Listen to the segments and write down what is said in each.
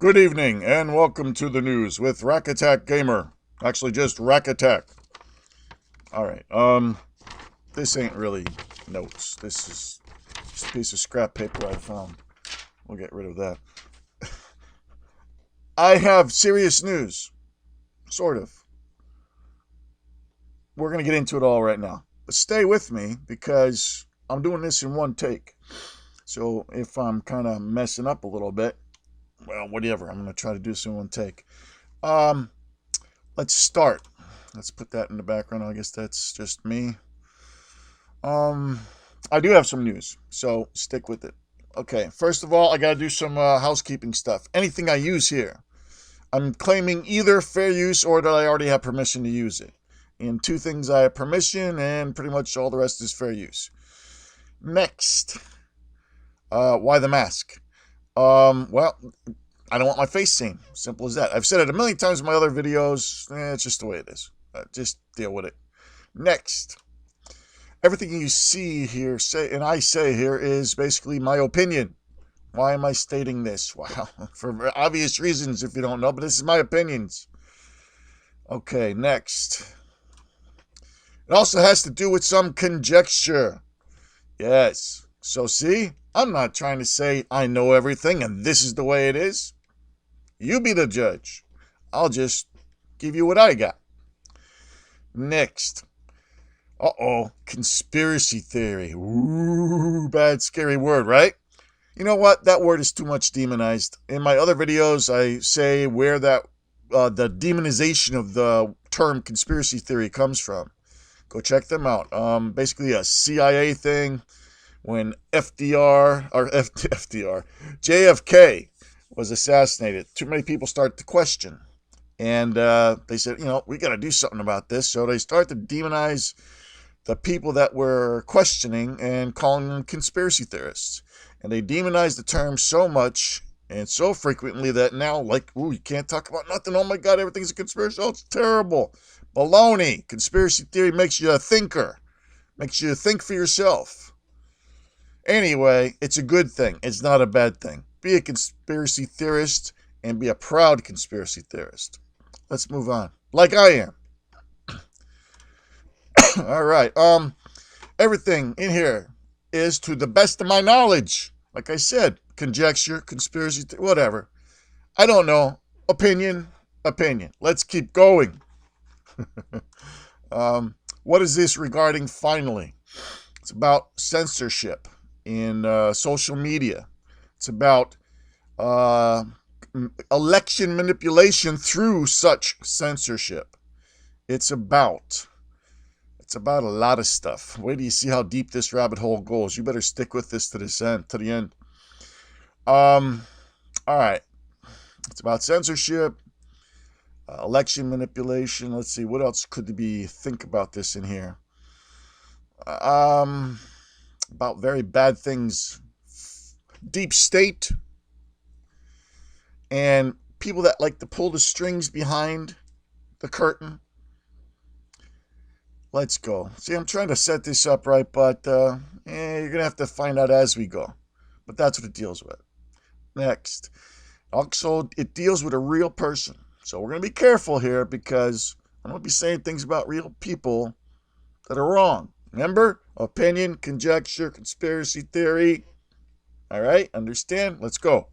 Good evening and welcome to the news with RackAttackGamer. Actually, just RackAttack. Alright, this ain't really notes. This is just a piece of scrap paper I found. We'll get rid of that. I have serious news. Sort of. We're going to get into it all right now. But stay with me because I'm doing this in one take. So if I'm kind of messing up a little bit, well, whatever. I'm going to try to do this in one take. Let's start. Let's put that in the background. I guess that's just me. I do have some news, so stick with it. Okay, first of all, I got to do some housekeeping stuff. Anything I use here, I'm claiming either fair use or that I already have permission to use it. In two things I have permission, and pretty much all the rest is fair use. Next, why the mask? Well, I don't want my face seen. Simple as that. I've said it a million times in my other videos. It's just the way it is. Just deal with it. Next, everything you see here, I say here is basically my opinion. Why am I stating this? Wow, for obvious reasons if you don't know, but this is my opinions. Okay, next. It also has to do with some conjecture. Yes. So see, I'm not trying to say I know everything and this is the way it is. You be the judge. I'll just give you what I got. Next. Conspiracy theory. Ooh, bad, scary word, right? You know what? That word is too much demonized. In my other videos, I say where that the demonization of the term conspiracy theory comes from. Go check them out. Basically a CIA thing. When JFK was assassinated, too many people started to question. And they said, we got to do something about this. So they started to demonize the people that were questioning and calling them conspiracy theorists. And they demonized the term so much and so frequently that now, you can't talk about nothing. Oh my God, everything's a conspiracy. Oh, it's terrible. Baloney. Conspiracy theory makes you a thinker. Makes you think for yourself. Anyway, it's a good thing. It's not a bad thing. Be a conspiracy theorist and be a proud conspiracy theorist. Let's move on. Like I am. All right. Everything in here is to the best of my knowledge. Like I said, conjecture, conspiracy, whatever. I don't know. Opinion. Let's keep going. What is this regarding finally? It's about censorship in social media. It's about election manipulation through such censorship. It's about a lot of stuff. Wait till you see how deep this rabbit hole goes. You better stick with this to the end. All right. It's about censorship, election manipulation. Let's see, what else could be think about this in here? About very bad things, deep state, and people that like to pull the strings behind the curtain. Let's go. See, I'm trying to set this up right, but you're going to have to find out as we go. But that's what it deals with. Next. Also, it deals with a real person. So we're going to be careful here because I'm going to be saying things about real people that are wrong. Remember? Opinion, conjecture, conspiracy theory. All right? Understand? Let's go.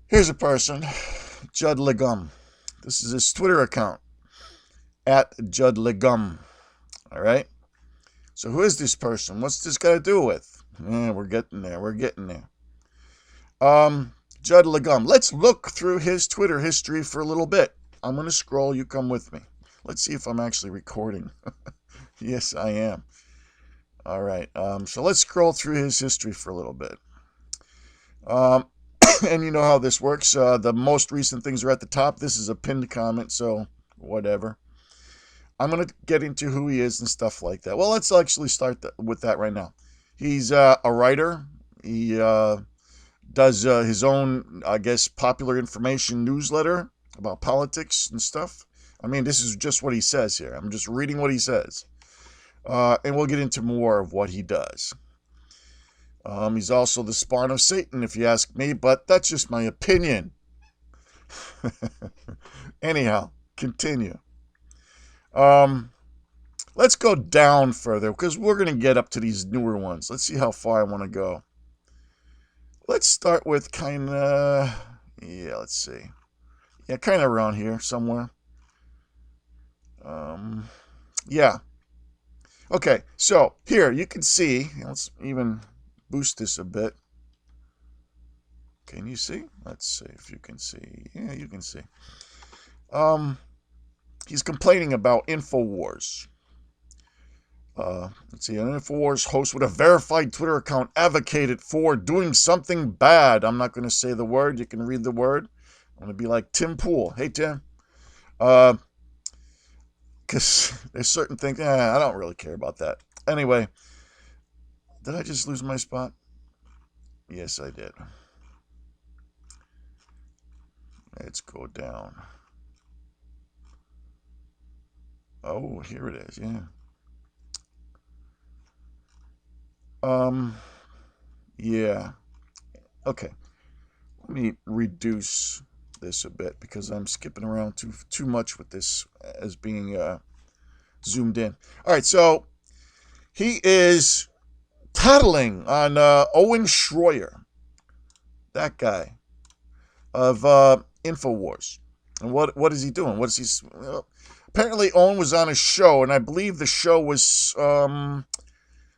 Here's a person, Judd Legum. This is his Twitter account, @JuddLegum. All right? So who is this person? What's this got to do with? We're getting there. Judd Legum. Let's look through his Twitter history for a little bit. I'm going to scroll. You come with me. Let's see if I'm actually recording. Yes, I am. All right. So let's scroll through his history for a little bit. And you know how this works. The most recent things are at the top. This is a pinned comment, so whatever. I'm going to get into who he is and stuff like that. Well, let's actually start with that right now. He's a writer. He does his own, I guess, popular information newsletter about politics and stuff. I mean, this is just what he says here. I'm just reading what he says. And we'll get into more of what he does. He's also the spawn of Satan, if you ask me, but that's just my opinion. Anyhow, continue. Let's go down further, because we're going to get up to these newer ones. Let's see how far I want to go. Let's start with kind of, yeah, let's see. Yeah, kind of around here somewhere. Yeah. Okay, so here you can see, let's even boost this a bit. Can you see? Let's see if you can see. Yeah, you can see. He's complaining about InfoWars. Let's see, an InfoWars host with a verified Twitter account advocated for doing something bad. I'm not going to say the word. You can read the word. I'm going to be like Tim Pool. Hey, Tim. Because there's certain things, I don't really care about that. Anyway, did I just lose my spot? Yes, I did. Let's go down. Oh, here it is, yeah. Yeah. Okay. Let me reduce this a bit because I'm skipping around too much with this as being zoomed in. All right, so he is tattling on Owen Schroyer, that guy of InfoWars. And what is he doing? What is he? Well, apparently, Owen was on a show, and I believe the show was let's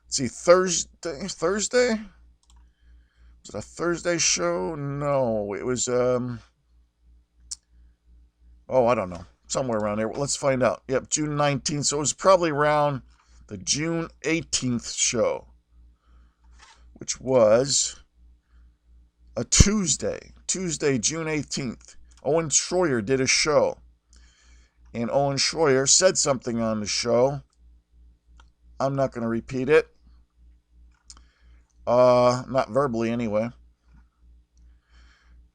see, Thursday. Was it a Thursday show? No, it was oh, I don't know, somewhere around there. Let's find out. Yep, June 19th. So it was probably around the June 18th show, which was a Tuesday, June 18th. Owen Schroyer did a show, and Owen Schroyer said something on the show. I'm not going to repeat it. Not verbally anyway.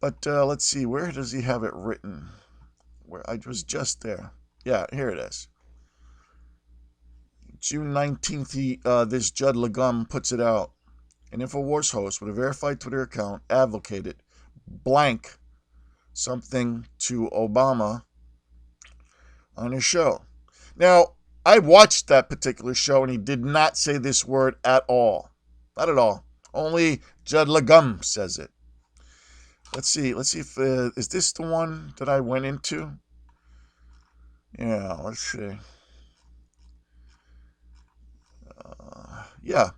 But let's see, where does he have it written? Where I was just there. Yeah, here it is. June 19th, this Judd Legum puts it out. An InfoWars host with a verified Twitter account advocated blank something to Obama on his show. Now, I watched that particular show, and he did not say this word at all. Not at all. Only Judd Legum says it. Let's see if, is this the one that I went into? Yeah, let's see. Yeah.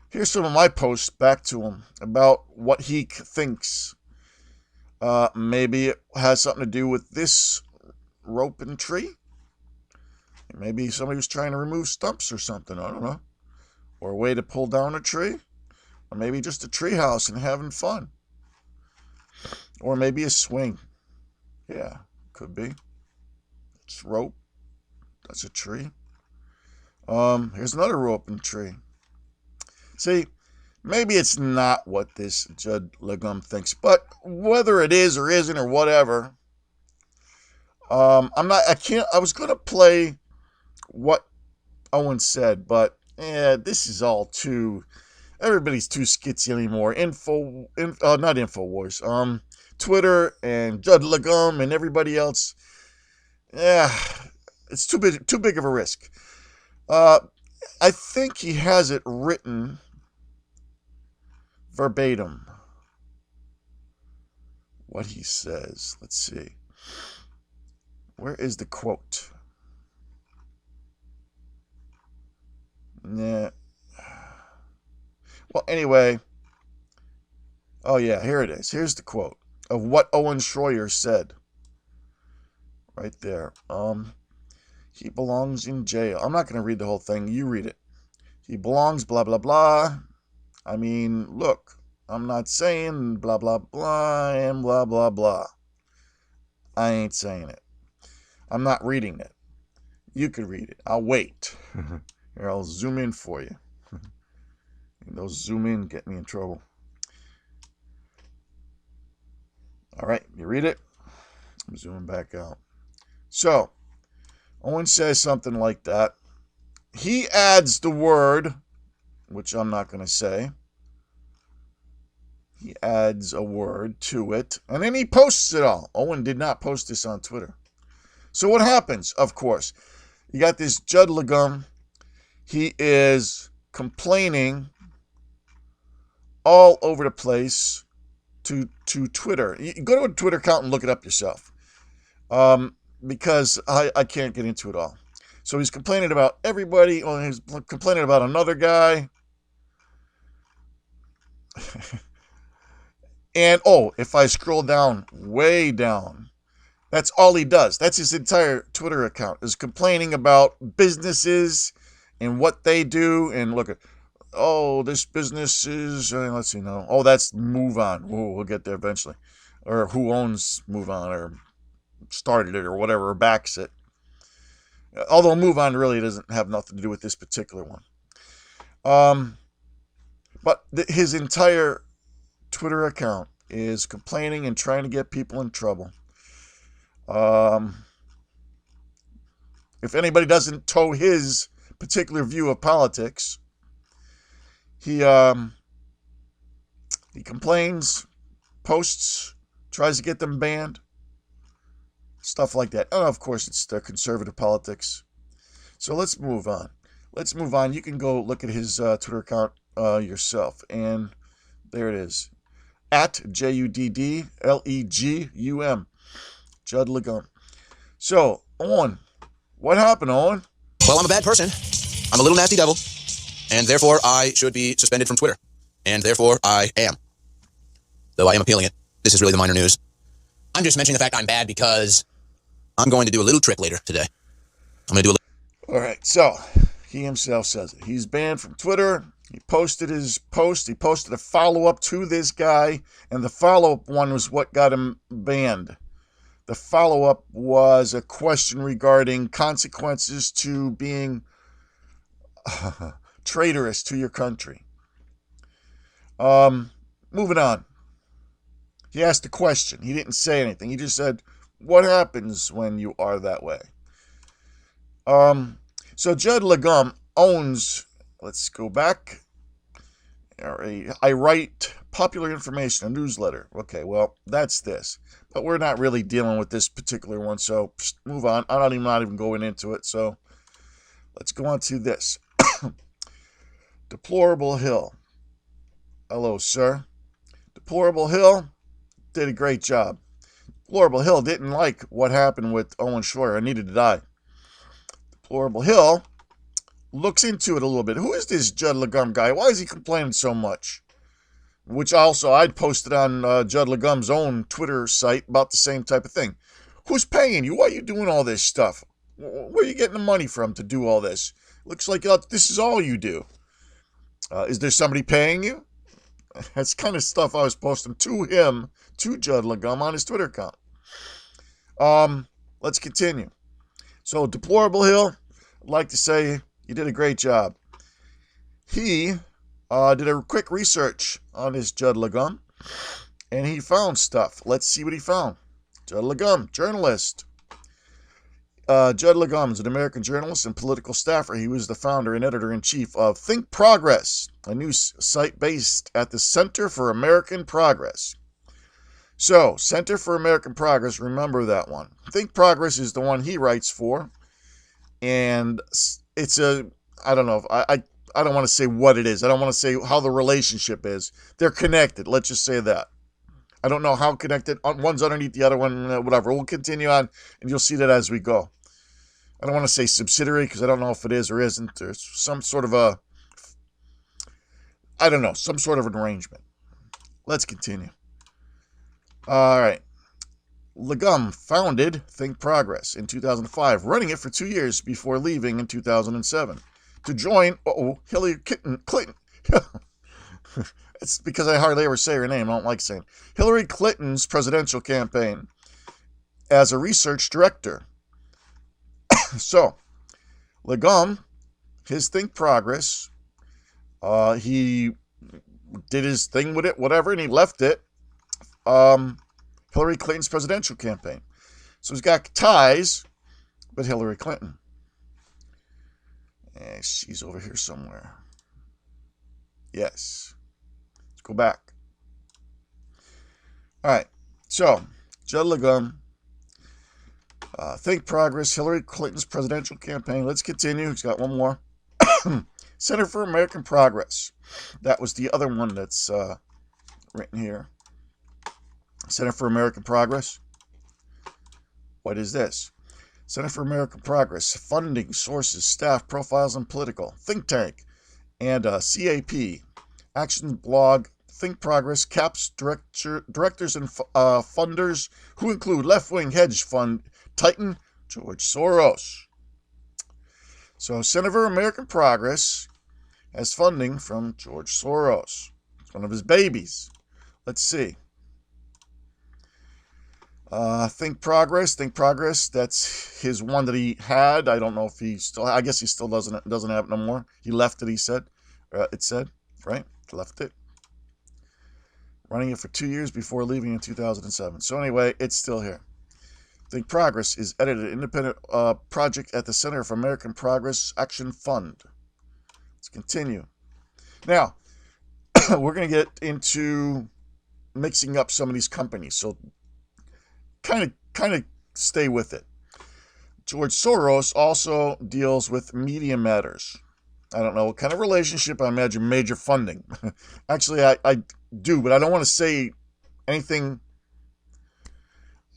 Here's some of my posts back to him about what he thinks. Maybe it has something to do with this rope and tree. Maybe somebody was trying to remove stumps or something. I don't know. Or a way to pull down a tree. Or maybe just a tree house and having fun. Or maybe a swing. Yeah, could be. It's rope. That's a tree. Here's another rope and tree. See, maybe it's not what this Judd Legum thinks, but whether it is or isn't or whatever, I was going to play what Owen said, but this is all everybody's too skitsy anymore. Not InfoWars, Twitter and Judd Legum and everybody else. Yeah, it's too big of a risk. I think he has it written verbatim. What he says. Let's see. Where is the quote? Nah. Well, anyway. Oh, yeah, here it is. Here's the quote of what Owen Schroyer said. Right there. He belongs in jail. I'm not going to read the whole thing. You read it. He belongs, blah, blah, blah. I mean, look, I'm not saying blah, blah, blah, and blah, blah, blah. I ain't saying it. I'm not reading it. You can read it. I'll wait. Here, I'll zoom in for you. Those zoom in get me in trouble. All right, you read it? I'm zooming back out. So, Owen says something like that. He adds the word, which I'm not going to say, he adds a word to it, and then he posts it all. Owen did not post this on Twitter. So what happens? Of course, you got this Judd Legum. He is complaining all over the place to Twitter. You go to a Twitter account and look it up yourself, because I can't get into it all. So he's complaining about everybody. Well, he's complaining about another guy. And, if I scroll down, way down, that's all he does. That's his entire Twitter account, is complaining about businesses and what they do. And look at, this business is, let's see, no. That's Move On. We'll get there eventually. Or who owns Move On, or started it, or whatever, or backs it. Although Move On really doesn't have nothing to do with this particular one. But his entire Twitter account is complaining and trying to get people in trouble. If anybody doesn't toe his particular view of politics, he complains, posts, tries to get them banned, stuff like that. And of course, it's the conservative politics. So let's move on. You can go look at his Twitter account yourself, and there it is, at JUDDLEGUM, Judd Legum. So, Owen, what happened, Owen? Well, I'm a bad person. I'm a little nasty devil, and therefore I should be suspended from Twitter, and therefore I am. Though I am appealing it. This is really the minor news. I'm just mentioning the fact I'm bad because I'm going to do a little trick later today. I'm going to do a little... All right, so he himself says it. He's banned from Twitter. He posted his post. He posted a follow-up to this guy, and the follow-up one was what got him banned. The follow-up was a question regarding consequences to being traitorous to your country. Moving on. He asked a question. He didn't say anything. He just said, what happens when you are that way? So Judd Legum owns, let's go back. I write popular information, a newsletter. Okay, well, that's this. But we're not really dealing with this particular one, so move on. I'm not even going into it, so let's go on to this. Deplorable Hill. Hello, sir. Deplorable Hill did a great job. Deplorable Hill didn't like what happened with Owen Schroyer. I needed to die. Deplorable Hill looks into it a little bit. Who is this Judd Legum guy? Why is he complaining so much? Which also I'd posted on Judd Legum's own Twitter site about the same type of thing. Who's paying you? Why are you doing all this stuff? Where are you getting the money from to do all this? Looks like this is all you do. Is there somebody paying you? That's kind of stuff I was posting to him, to Judd Legum, on his Twitter account. Let's continue. So, Deplorable Hill, I'd like to say you did a great job. He did a quick research on his Judd Legum, and he found stuff. Let's see what he found. Judd Legum, journalist. Judd Legum is an American journalist and political staffer. He was the founder and editor-in-chief of Think Progress, a news site based at the Center for American Progress. So, Center for American Progress, remember that one. Think Progress is the one he writes for, and it's I don't know, I don't want to say what it is. I don't want to say how the relationship is. They're connected, let's just say that. I don't know how connected. One's underneath the other one, whatever. We'll continue on, and you'll see that as we go. I don't want to say subsidiary, because I don't know if it is or isn't. There's some sort of some sort of an arrangement. Let's continue. All right. Legum founded Think Progress in 2005, running it for 2 years before leaving in 2007 to join Hillary Clinton. It's because I hardly ever say her name. I don't like saying Hillary Clinton's presidential campaign as a research director. So, Legum, his Think Progress, he did his thing with it, whatever, and he left it. Hillary Clinton's presidential campaign. So he's got ties with Hillary Clinton. She's over here somewhere. Yes. Let's go back. All right. So, Judd Legum, Think Progress, Hillary Clinton's presidential campaign. Let's continue. He's got one more. Center for American Progress. That was the other one that's written here. Center for American Progress. What is this? Center for American Progress. Funding, sources, staff, profiles, and political. Think tank. And CAP. Action blog. Think Progress. CAPS directors and funders who include left-wing hedge fund titan George Soros. So Center for American Progress has funding from George Soros. It's one of his babies. Let's see. Think Progress. That's his one that he had. I don't know if he still. I guess he still doesn't have it no more. He left it. He said. It said right. Left it. Running it for 2 years before leaving in 2007. So anyway, it's still here. Think Progress is edited independent project at the Center for American Progress Action Fund. Let's continue. Now, we're going to get into mixing up some of these companies. So kind of stay with it. George Soros also deals with Media Matters. I don't know what kind of relationship. I imagine major funding. Actually, I do, but I don't want to say anything.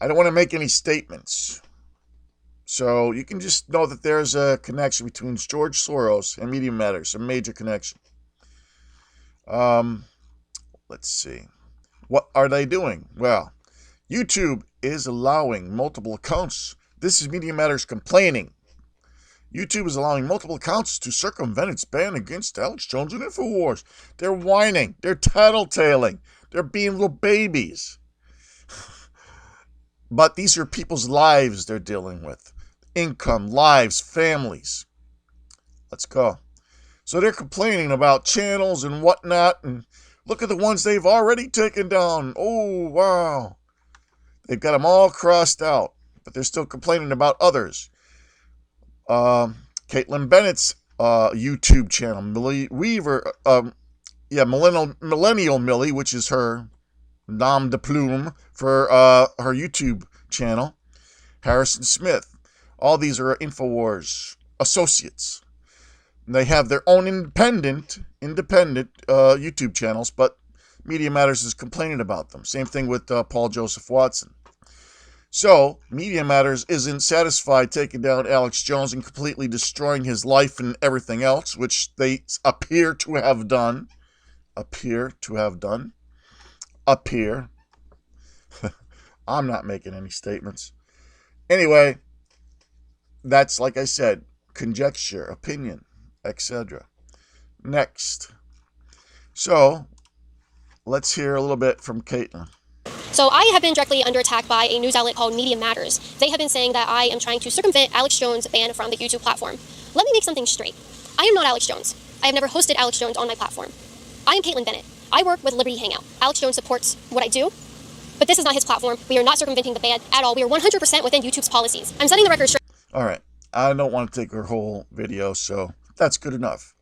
I don't want to make any statements. So you can just know that there's a connection between George Soros and Media Matters, a major connection. Let's see. What are they doing? Well, YouTube is allowing multiple accounts. This is Media Matters complaining. YouTube is allowing multiple accounts to circumvent its ban against Alex Jones and InfoWars. They're whining. They're tattletaling. They're being little babies. But these are people's lives they're dealing with. Income, lives, families. Let's go. So they're complaining about channels and whatnot. And look at the ones they've already taken down. Oh, wow. They've got them all crossed out. But they're still complaining about others. Caitlin Bennett's YouTube channel. Millie Weaver. Millennial Millie, which is her nom de plume for her YouTube channel. Harrison Smith. All these are InfoWars associates. They have their own independent YouTube channels, but Media Matters is complaining about them. Same thing with Paul Joseph Watson. So, Media Matters isn't satisfied taking down Alex Jones and completely destroying his life and everything else, which they appear to have done. I'm not making any statements. Anyway, that's, like I said, conjecture, opinion, etc. Next. So, let's hear a little bit from Caitlin. So I have been directly under attack by a news outlet called Media Matters. They have been saying that I am trying to circumvent Alex Jones' ban from the YouTube platform. Let me make something straight. I am not Alex Jones. I have never hosted Alex Jones on my platform. I am Caitlin Bennett. I work with Liberty Hangout. Alex Jones supports what I do, but this is not his platform. We are not circumventing the ban at all. We are 100% within YouTube's policies. I'm setting the record straight. All right. I don't want to take her whole video, so that's good enough.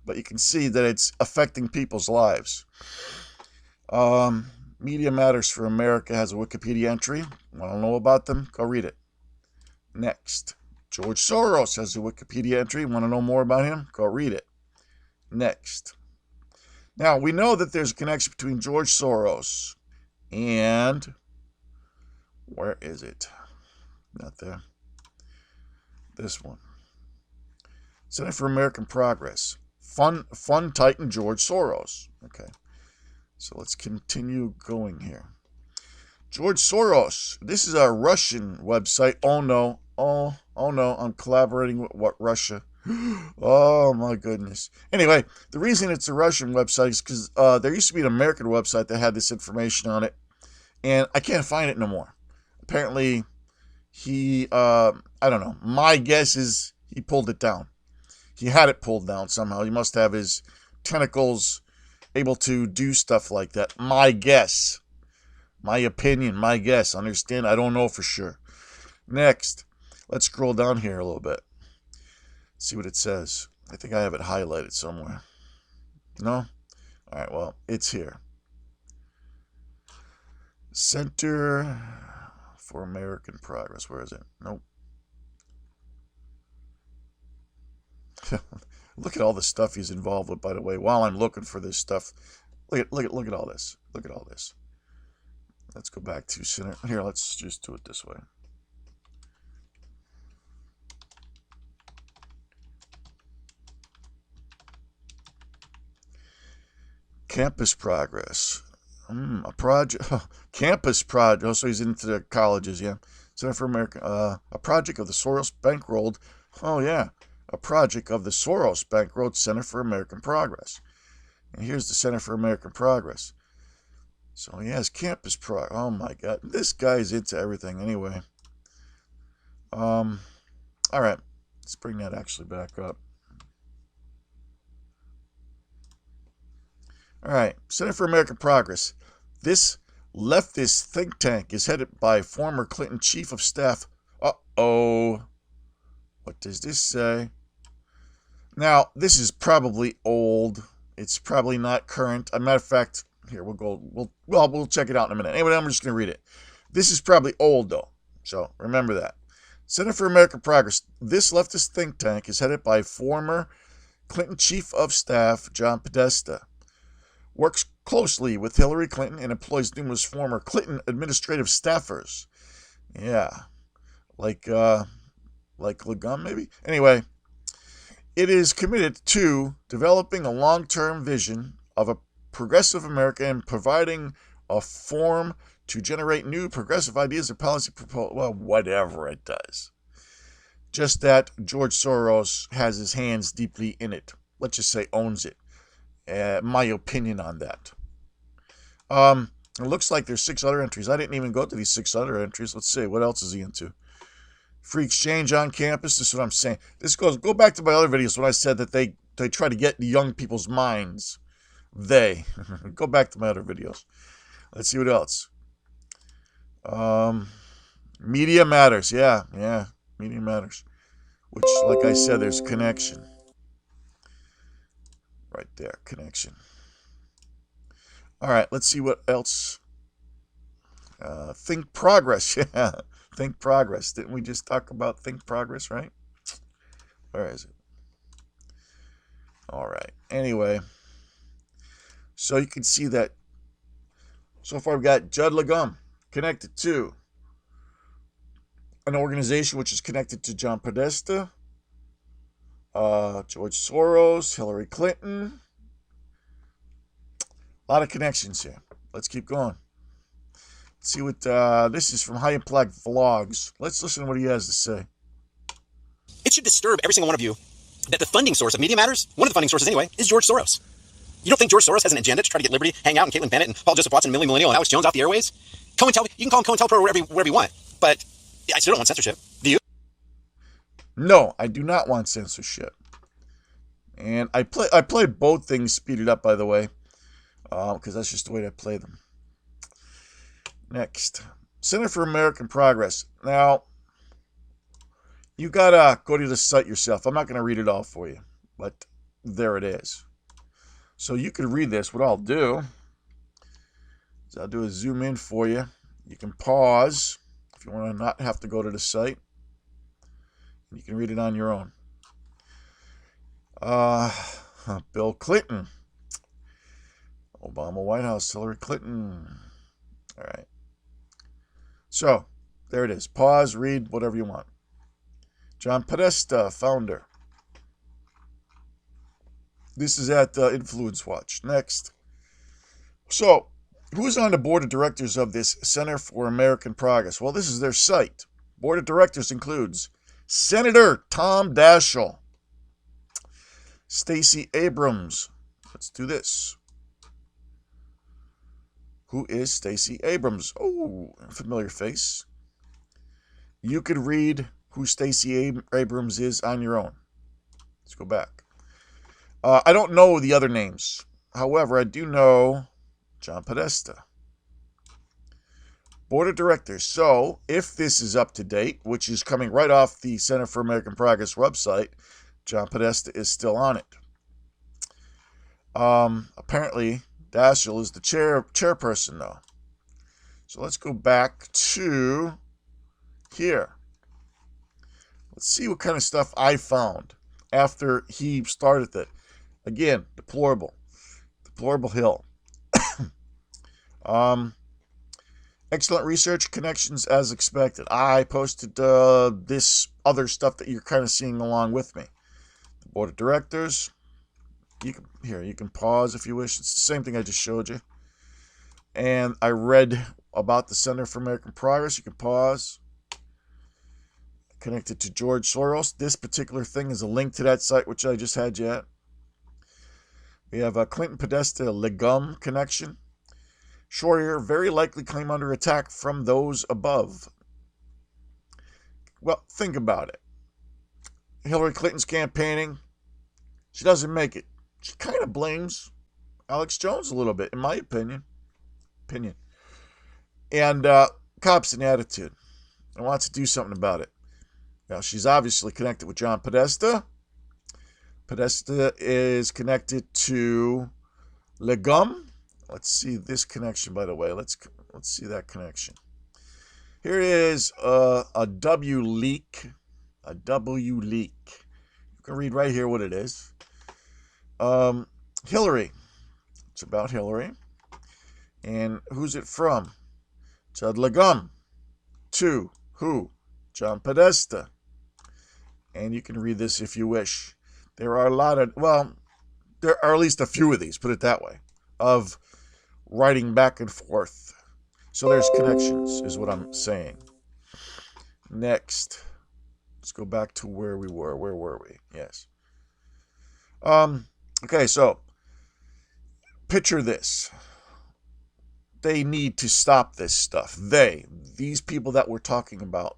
But you can see that it's affecting people's lives. Media Matters for America has a Wikipedia entry. Want to know about them? Go read it. Next. George Soros has a Wikipedia entry. Want to know more about him? Go read it. Next. Now, we know that there's a connection between George Soros and... where is it? Not there. This one. Center for American Progress. Fun Titan George Soros. Okay. So let's continue going here. George Soros. This is a Russian website. Oh no. Oh no. I'm collaborating with what, Russia? Oh my goodness. Anyway, the reason it's a Russian website is because there used to be an American website that had this information on it. And I can't find it no more. Apparently, he, I don't know. My guess is he pulled it down. He had it pulled down somehow. He must have his tentacles able to do stuff like that. My guess. My opinion. My guess. Understand? I don't know for sure. Next. Let's scroll down here a little bit. See what it says. I think I have it highlighted somewhere. No? Alright, well, it's here. Center for American Progress. Where is it? Nope. Look at all the stuff he's involved with, by the way. While I'm looking for this stuff, look at all this. Look at all this. Let's go back to center. Here, let's just do it this way. Campus Progress. A project. Campus project. Oh, so he's into the colleges, yeah. Center for American. A project of the Soros bankrolled. Oh, yeah. A project of the Soros bankrolled Center for American Progress. And here's the Center for American Progress. So he has Campus Progress. Oh, my God. This guy's into everything anyway. All right. Let's bring that actually back up. All right, Center for American Progress. This leftist think tank is headed by former Clinton Chief of Staff. Uh-oh. What does this say? Now, this is probably old. It's probably not current. As a matter of fact, here, we'll check it out in a minute. Anyway, I'm just going to read it. This is probably old, though. So, remember that. Center for American Progress. This leftist think tank is headed by former Clinton Chief of Staff, John Podesta. Works closely with Hillary Clinton and employs numerous former Clinton administrative staffers. Yeah. Like Legum, maybe? Anyway, it is committed to developing a long-term vision of a progressive America and providing a forum to generate new progressive ideas and policy proposals. Well, whatever it does. Just that George Soros has his hands deeply in it. Let's just say owns it. My opinion on that. It looks like there's 6 other entries. I didn't even go to these 6 other entries. Let's see. What else is he into? Free exchange on campus. This is what I'm saying. Go back to my other videos when I said that they try to get in young people's minds. Go back to my other videos. Let's see what else. Media matters. Yeah. Media matters. Which, like I said, there's connection. Right there, connection. All right, let's see what else. Think Progress. Yeah, Think Progress. Didn't we just talk about Think Progress, right? Where is it? All right. Anyway, so you can see that so far we've got Judd Legum connected to an organization which is connected to John Podesta, George Soros, Hillary Clinton. A lot of connections here. Let's keep going. Let's see what this is from High Impact Vlogs. Let's listen to what he has to say. It should disturb every single one of you that the funding source of Media Matters, one of the funding sources anyway, is George Soros. You don't think George Soros has an agenda to try to get Liberty, hang out, and Caitlin Bennett, and Paul Joseph Watson, and Millie Millennial, and Alex Jones off the airways? You can call him COINTELPRO wherever you want, but I still don't want censorship. Do you? No, I do not want censorship. And I play both things speeded up, by the way, because that's just the way I play them. Next, Center for American Progress. Now, you gotta go to the site yourself. I'm not gonna read it all for you, but there it is. So you can read this. What I'll do is I'll do a zoom in for you. You can pause if you want to not have to go to the site. You can read it on your own. Bill Clinton. Obama White House, Hillary Clinton. All right. So, there it is. Pause, read, whatever you want. John Podesta, founder. This is at Influence Watch. Next. So, who's on the board of directors of this Center for American Progress? Well, this is their site. Board of directors includes Senator Tom Daschle, Stacey Abrams. Let's do this. Who is Stacey Abrams? Oh, familiar face. You could read who Stacey Abrams is on your own. Let's go back. I don't know the other names. However, I do know John Podesta. Board of Directors. So, if this is up to date, which is coming right off the Center for American Progress website, John Podesta is still on it. Apparently, Daschle is the chairperson, though. So let's go back to here. Let's see what kind of stuff I found after he started it. Again, deplorable hill. Excellent research connections as expected. I posted this other stuff that you're kind of seeing along with me. The board of directors. You can pause if you wish. It's the same thing I just showed you. And I read about the Center for American Progress. You can pause. Connected to George Soros. This particular thing is a link to that site, which I just had you at. We have a Clinton Podesta Legum connection. Shorter, very likely claim under attack from those above. Well, think about it. Hillary Clinton's campaigning. She doesn't make it. She kind of blames Alex Jones a little bit, in my opinion. And cops an attitude and wants to do something about it. Now, she's obviously connected with John Podesta. Podesta is connected to Legum. Let's see this connection, by the way. Let's see that connection. Here is a W leak. A W leak. You can read right here what it is. Hillary. It's about Hillary. And who's it from? Judd Legum. To who? John Podesta. And you can read this if you wish. There are a lot of, well, there are at least a few of these, put it that way, of writing back and forth. So there's connections, is what I'm saying. Next. Let's go back to where we were. Where were we? Yes. Okay, so picture this. They need to stop this stuff. These people that we're talking about.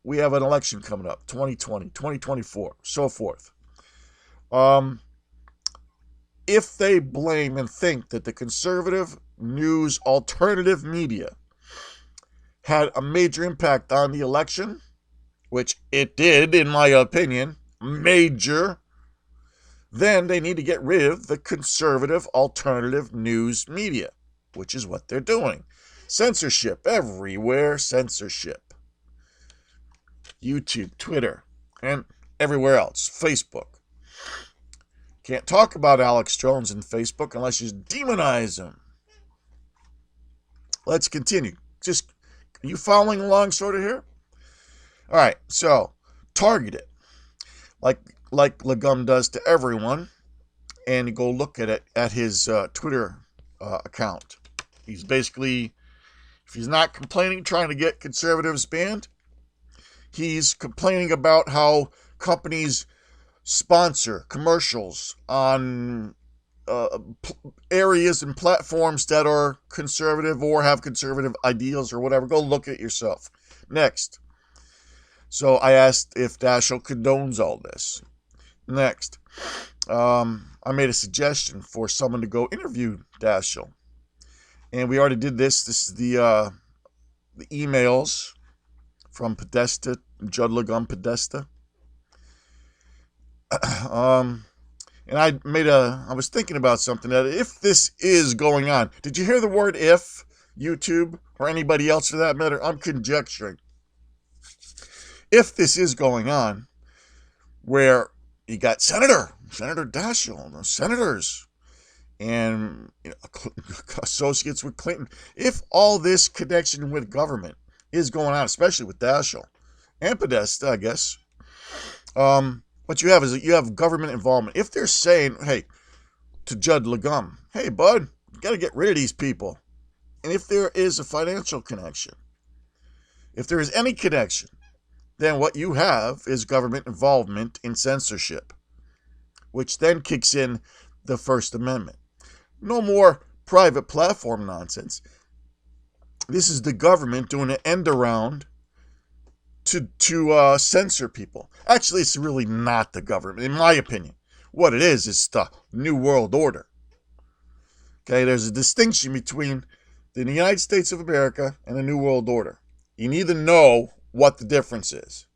We have an election coming up, 2020, 2024, so forth. If they blame and think that the conservative news alternative media had a major impact on the election, which it did, in my opinion, major, then they need to get rid of the conservative alternative news media, which is what they're doing. Censorship everywhere, censorship. YouTube, Twitter, and everywhere else. Facebook. Can't talk about Alex Jones in Facebook unless you demonize him. Let's continue. Just, are you following along sort of here? All right, so target it like Legum does to everyone, and you go look at it at his Twitter account. He's basically, if he's not complaining, trying to get conservatives banned, he's complaining about how companies sponsor commercials on areas and platforms that are conservative or have conservative ideals or whatever. Go look at it yourself. Next. So I asked if Daschle condones all this. Next. I made a suggestion for someone to go interview Daschle. And we already did this. This is the emails from Podesta, Judd Legum Podesta. And I was thinking about something that if this is going on, did you hear the word if, YouTube, or anybody else for that matter? I'm conjecturing. If this is going on, where you got Senator Daschle, senators, and associates with Clinton, if all this connection with government is going on, especially with Daschle and Podesta, I guess, what you have is you have government involvement. If they're saying, hey, to Judd Legum, hey, bud, you got to get rid of these people. And if there is a financial connection, if there is any connection, then what you have is government involvement in censorship, which then kicks in the First Amendment. No more private platform nonsense. This is the government doing an end around to censor people. Actually, it's really not the government, in my opinion. What it is the New World Order. Okay, there's a distinction between the United States of America and the New World Order. You need to know what the difference is.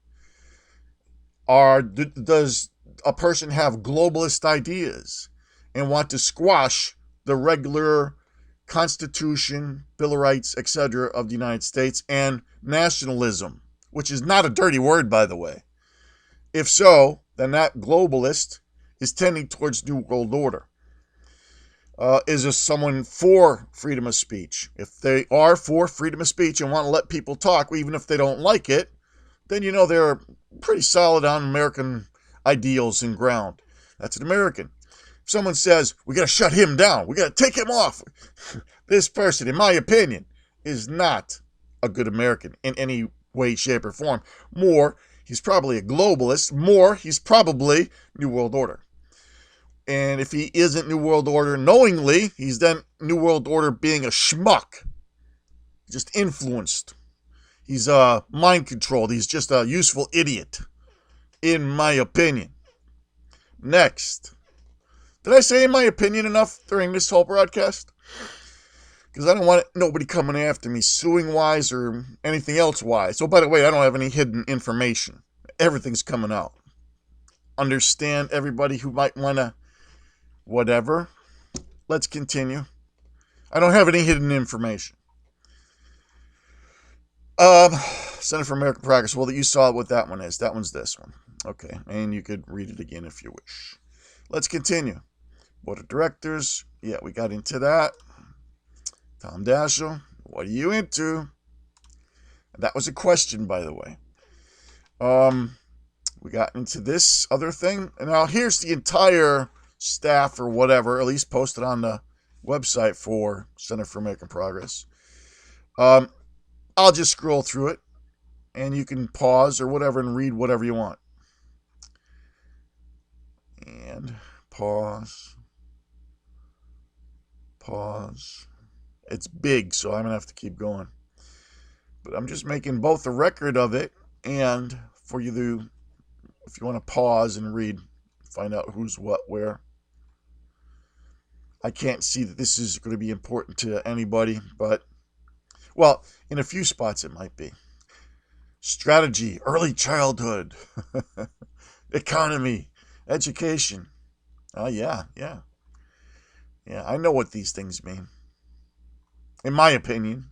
Does a person have globalist ideas and want to squash the regular Constitution, Bill of Rights, etc. of the United States, and nationalism, which is not a dirty word, by the way? If so, then that globalist is tending towards New World Order. Is this someone for freedom of speech? If they are for freedom of speech and want to let people talk, even if they don't like it, then you know they're pretty solid on American ideals and ground. That's an American. If someone says, we got to shut him down, we got to take him off, this person, in my opinion, is not a good American in any way, shape, or form. More, he's probably a globalist. More, he's probably New World Order. And if he isn't New World Order knowingly, he's then New World Order being a schmuck. Just influenced. He's mind controlled. He's just a useful idiot, in my opinion. Next. Did I say in my opinion enough during this whole broadcast? Because I don't want nobody coming after me, suing wise or anything else wise. Oh, by the way, I don't have any hidden information. Everything's coming out. Understand, everybody who might want to whatever. Let's continue. I don't have any hidden information. Center for American Progress. Well, you saw what that one is. That one's this one. Okay, and you could read it again if you wish. Let's continue. Board of Directors. Yeah, we got into that. Tom Daschle. What are you into? That was a question, by the way. We got into this other thing. And now here's the entire staff or whatever, at least posted on the website for Center for American Progress. I'll just scroll through it, and you can pause or whatever and read whatever you want. And pause. Pause. It's big, so I'm going to have to keep going. But I'm just making both a record of it and for you to, if you want to pause and read, find out who's what, where. I can't see that this is going to be important to anybody, but, well, in a few spots it might be. Strategy, early childhood, economy, education. Oh, yeah. Yeah, I know what these things mean. In my opinion.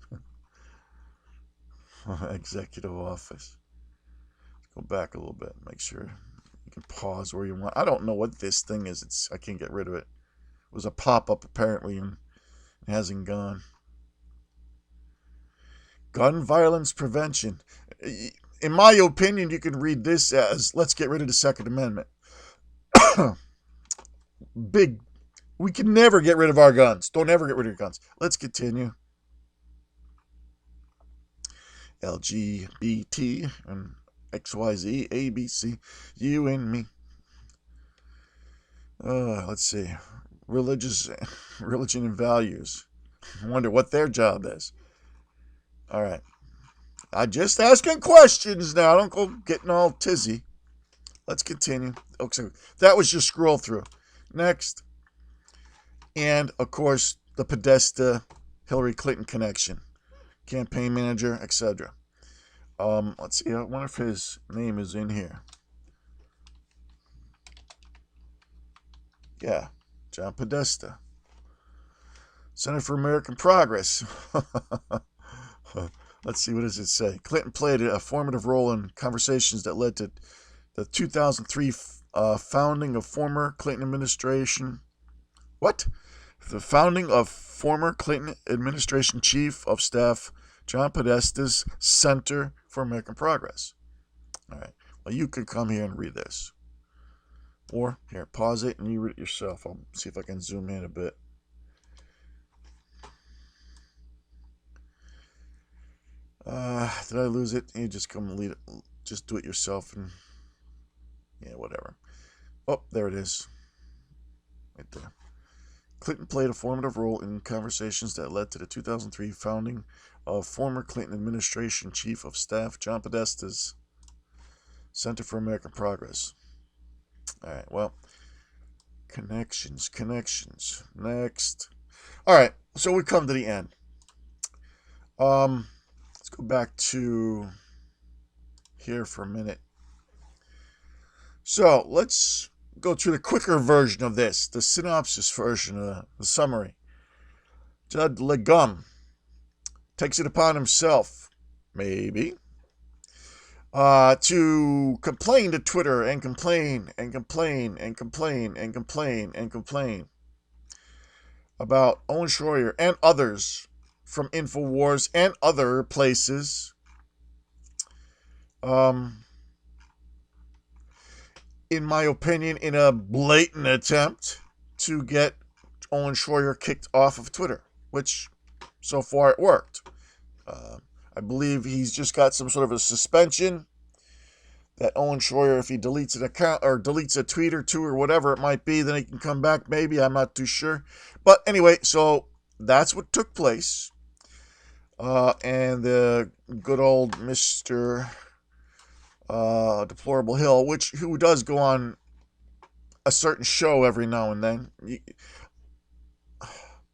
Executive office. Go back a little bit. Make sure you can pause where you want. I don't know what this thing is. I can't get rid of it. It was a pop-up apparently and it hasn't gone. Gun violence prevention. In my opinion, you can read this as, let's get rid of the Second Amendment. Big. We can never get rid of our guns. Don't ever get rid of your guns. Let's continue. LGBT and XYZ, ABC, you and me. Let's see. Religion and values. I wonder what their job is. All right. I'm just asking questions now. Don't go getting all tizzy. Let's continue. Okay, that was your scroll through. Next. And, of course, the Podesta Hillary Clinton connection. Campaign manager, etc. Let's see. I wonder if his name is in here. Yeah. John Podesta. Center for American Progress. Let's see, what does it say? Clinton played a formative role in conversations that led to the 2003 founding of former Clinton administration. What? The founding of former Clinton administration Chief of Staff John Podesta's Center for American Progress. All right. Well, you could come here and read this. Or, here, pause it and you read it yourself. I'll see if I can zoom in a bit. Did I lose it? You just come and lead it. Just do it yourself and yeah, whatever. Oh, there it is. Right there. Clinton played a formative role in conversations that led to the 2003 founding of former Clinton administration Chief of Staff John Podesta's Center for American Progress. All right, well, connections. Next. All right, so we come to the end. Let's go back to here for a minute. So let's go through the quicker version of this, the synopsis version, the summary. Judd Legum takes it upon himself, maybe, to complain to Twitter and complain and complain and complain and complain and complain about Owen Schroyer and others from InfoWars and other places. In my opinion, in a blatant attempt to get Owen Schroyer kicked off of Twitter, which so far it worked. I believe he's just got some sort of a suspension that Owen Schroyer, if he deletes an account or deletes a tweet or two or whatever it might be, then he can come back maybe. I'm not too sure. But anyway, so that's what took place. And the good old Mr. Deplorable Hill, who does go on a certain show every now and then.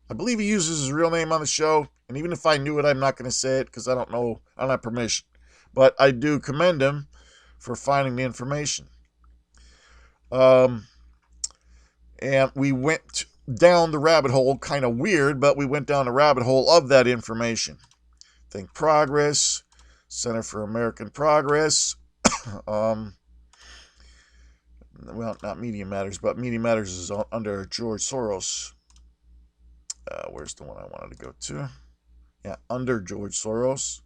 I believe he uses his real name on the show, and even if I knew it, I'm not going to say it because I don't know. I don't have permission. But I do commend him for finding the information. And we went down the rabbit hole, kind of weird, but we went down the rabbit hole of that information. Think Progress, Center for American Progress, well, not Media Matters, but Media Matters is under George Soros. Where's the one I wanted to go to? Yeah, under George Soros.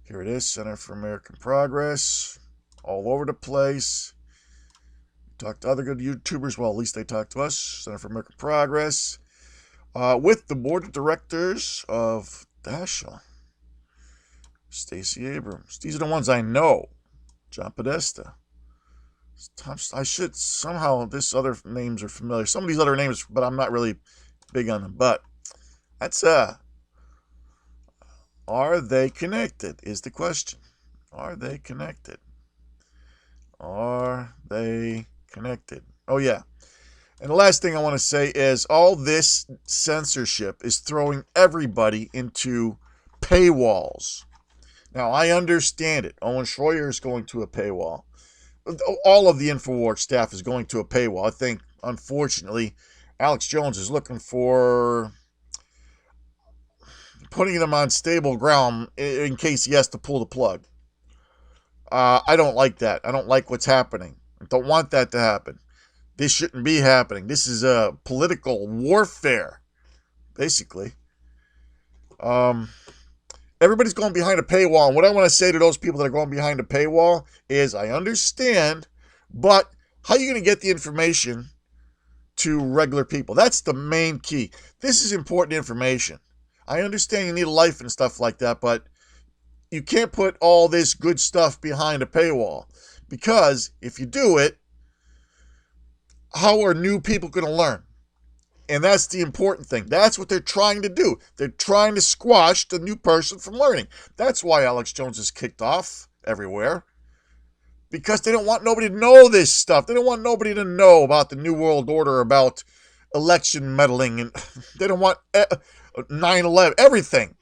Here it is, Center for American Progress. All over the place. Talk to other good YouTubers. Well, at least they talk to us. Center for American Progress. With the board of directors of Dashiell. Stacey Abrams. These are the ones I know. John Podesta. I should somehow, this other names are familiar. Some of these other names, but I'm not really big on them. But that's, are they connected is the question. Are they connected? Are they connected? Oh, yeah. And the last thing I want to say is all this censorship is throwing everybody into paywalls. Now, I understand it. Owen Schroyer is going to a paywall. All of the InfoWars staff is going to a paywall. I think, unfortunately, Alex Jones is looking for putting them on stable ground in case he has to pull the plug. I don't like that. I don't like what's happening. I don't want that to happen. This shouldn't be happening. This is a political warfare, basically. Everybody's going behind a paywall. And what I want to say to those people that are going behind a paywall is I understand, but how are you going to get the information to regular people? That's the main key. This is important information. I understand you need a life and stuff like that, but you can't put all this good stuff behind a paywall, because if you do it, how are new people going to learn? And that's the important thing. That's what they're trying to do. They're trying to squash the new person from learning. That's why Alex Jones is kicked off everywhere, because they don't want nobody to know this stuff. They don't want nobody to know about the New World Order, about election meddling, and they don't want 9/11, everything.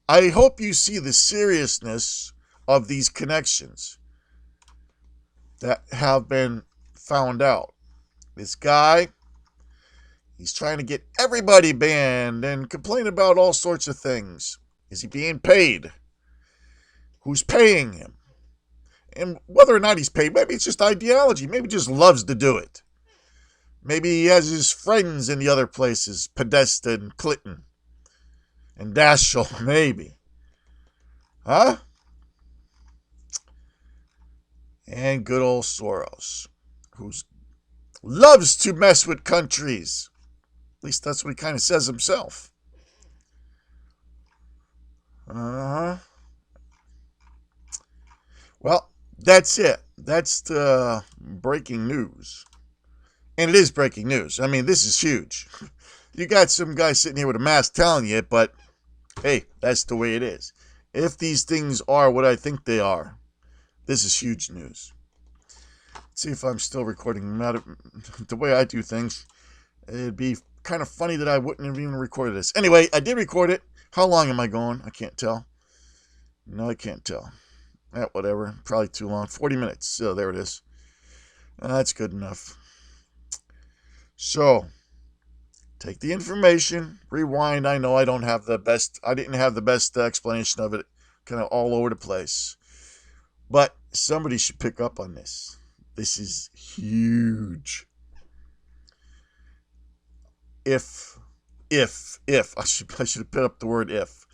I hope you see the seriousness of these connections that have been found out. This guy, he's trying to get everybody banned and complain about all sorts of things. Is he being paid? Who's paying him? And whether or not he's paid, maybe it's just ideology. Maybe he just loves to do it. Maybe he has his friends in the other places, Podesta and Clinton and Dashiell, maybe. Huh? And good old Soros, who loves to mess with countries. At least that's what he kind of says himself. Well, that's it. That's the breaking news. And it is breaking news. I mean, this is huge. You got some guy sitting here with a mask telling you it, but hey, that's the way it is. If these things are what I think they are, this is huge news. Let's see if I'm still recording. The way I do things, it'd be kind of funny that I wouldn't have even recorded this. Anyway, I did record it. How long am I going? I can't tell. No, I can't tell. Whatever. Probably too long. 40 minutes. So there it is. That's good enough. So, take the information, rewind. I know I didn't have the best explanation of it, kind of all over the place. But somebody should pick up on this. This is huge. If, I should have put up the word if.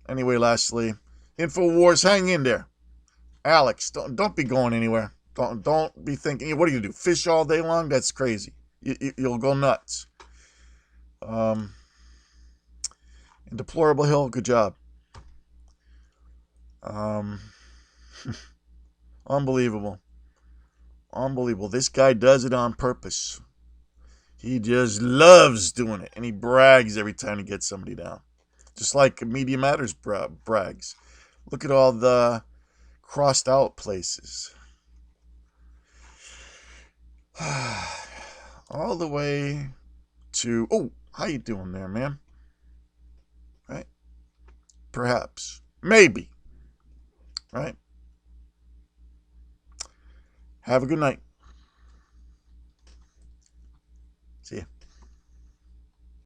Anyway, lastly, InfoWars, hang in there. Alex, don't be going anywhere. Don't be thinking, what are you gonna do? Fish all day long? That's crazy. You'll go nuts. And Deplorable Hill, good job. Unbelievable. Unbelievable. This guy does it on purpose. He just loves doing it, and he brags every time he gets somebody down. Just like Media Matters brags. Look at all the crossed out places. All the way to, oh, how you doing there, man? Right? Perhaps. Maybe. Right? Have a good night.